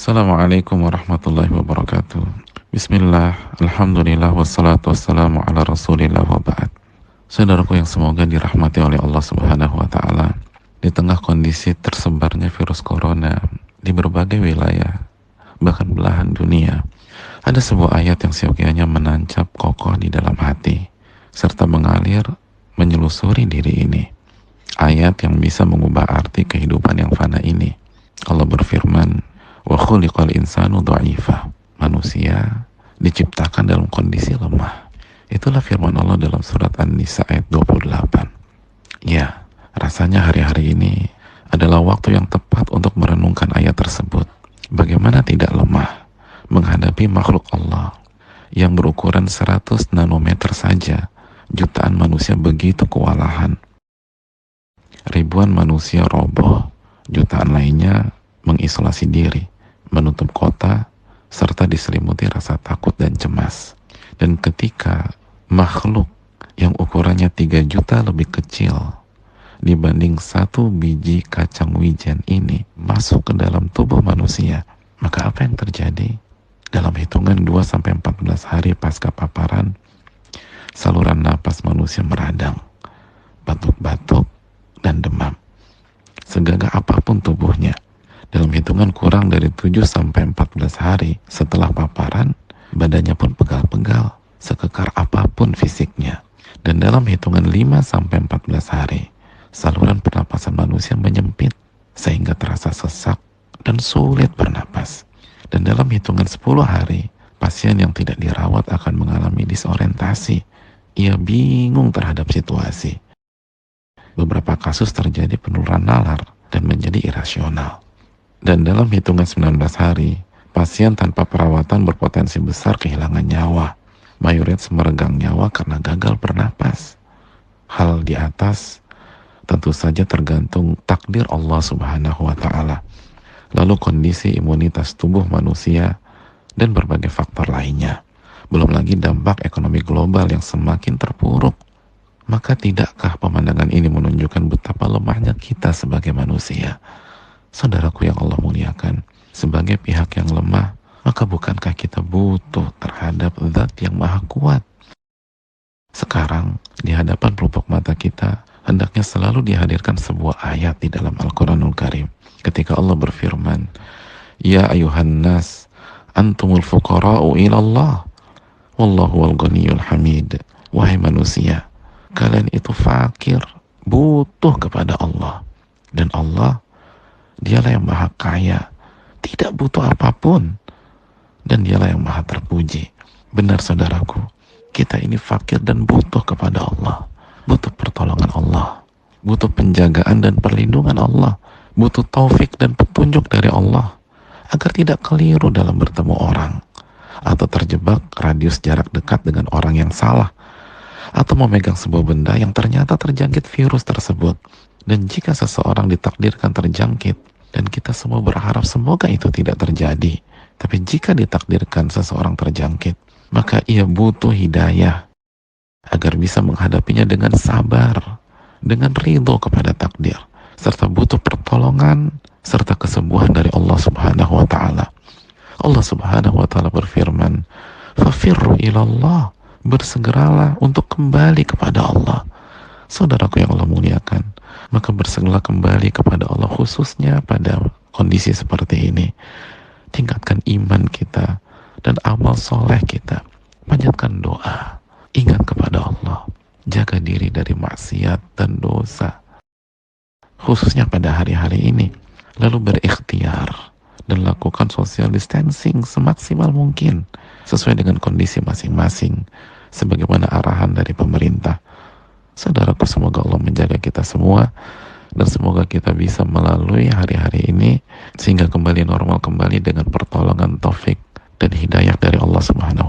Assalamualaikum warahmatullahi wabarakatuh. Bismillah, alhamdulillah, wassalatu wassalamu ala rasulillah wa ba'd. Saudaraku yang semoga dirahmati oleh Allah subhanahu wa ta'ala, di tengah kondisi tersebarnya virus corona di berbagai wilayah, bahkan belahan dunia, ada sebuah ayat yang siokianya menancap kokoh di dalam hati, serta mengalir menyelusuri diri ini. Ayat yang bisa mengubah arti kehidupan yang fana ini. Allah berfirman, wa khuliqal insanu dha'ifa. Manusia diciptakan dalam kondisi lemah. Itulah firman Allah dalam surat An-Nisa ayat 28. Ya, rasanya hari-hari ini adalah waktu yang tepat untuk merenungkan ayat tersebut. Bagaimana tidak lemah menghadapi makhluk Allah yang berukuran 100 nanometer saja. Jutaan manusia begitu kewalahan. Ribuan manusia roboh, jutaan lainnya mengisolasi diri, menutup kota, serta diselimuti rasa takut dan cemas. Dan ketika makhluk yang ukurannya 3 juta lebih kecil dibanding 1 biji kacang wijen ini masuk ke dalam tubuh manusia, maka apa yang terjadi? Dalam hitungan 2-14 hari pasca paparan, saluran napas manusia meradang, batuk-batuk, dan demam. Segagah apapun tubuhnya, dalam hitungan kurang dari 7-14 hari setelah paparan, badannya pun pegal-pegal, sekekar apapun fisiknya. Dan dalam hitungan 5-14 hari, saluran pernapasan manusia menyempit, sehingga terasa sesak dan sulit bernapas. Dan dalam hitungan 10 hari, pasien yang tidak dirawat akan mengalami disorientasi. Ia bingung terhadap situasi. Beberapa kasus terjadi penurunan nalar dan menjadi irasional. Dan dalam hitungan 19 hari, pasien tanpa perawatan berpotensi besar kehilangan nyawa. Mayoritas meregang nyawa karena gagal bernapas. Hal di atas tentu saja tergantung takdir Allah subhanahu wa ta'ala. Lalu kondisi imunitas tubuh manusia dan berbagai faktor lainnya. Belum lagi dampak ekonomi global yang semakin terpuruk. Maka tidakkah pemandangan ini menunjukkan betapa lemahnya kita sebagai manusia? Saudaraku yang Allah muliakan, sebagai pihak yang lemah, maka bukankah kita butuh terhadap Zat yang maha kuat? Sekarang, di hadapan pelupuk mata kita, hendaknya selalu dihadirkan sebuah ayat di dalam Al-Quranul Karim. Ketika Allah berfirman, Ya ayuhan nas, antumul fuqara'u ilallah, wallahu wal ghaniyul hamid. Wahai manusia, kalian itu fakir, butuh kepada Allah. Dan Allah, dialah yang maha kaya, tidak butuh apapun. Dan dialah yang maha terpuji. Benar saudaraku, kita ini fakir dan butuh kepada Allah. Butuh pertolongan Allah. Butuh penjagaan dan perlindungan Allah. Butuh taufik dan petunjuk dari Allah. Agar tidak keliru dalam bertemu orang. Atau terjebak radius jarak dekat dengan orang yang salah. Atau memegang sebuah benda yang ternyata terjangkit virus tersebut. Dan jika seseorang ditakdirkan terjangkit, dan kita semua berharap semoga itu tidak terjadi, tapi jika ditakdirkan seseorang terjangkit, maka ia butuh hidayah agar bisa menghadapinya dengan sabar, dengan ridho kepada takdir, serta butuh pertolongan serta kesembuhan dari Allah subhanahu wa ta'ala. Allah subhanahu wa ta'ala berfirman, fafirru ilallah, bersegeralah untuk kembali kepada Allah. Saudaraku yang Allah muliakan, maka bersegeralah kembali kepada Allah, khususnya pada kondisi seperti ini. Tingkatkan iman kita dan amal soleh kita. Panjatkan doa, ingat kepada Allah, jaga diri dari maksiat dan dosa, khususnya pada hari-hari ini. Lalu berikhtiar dan lakukan social distancing semaksimal mungkin sesuai dengan kondisi masing-masing sebagaimana arahan dari pemerintah. Saudaraku, semoga Allah menjaga kita semua dan semoga kita bisa melalui hari-hari ini sehingga kembali normal kembali dengan pertolongan taufik dan hidayah dari Allah subhanahu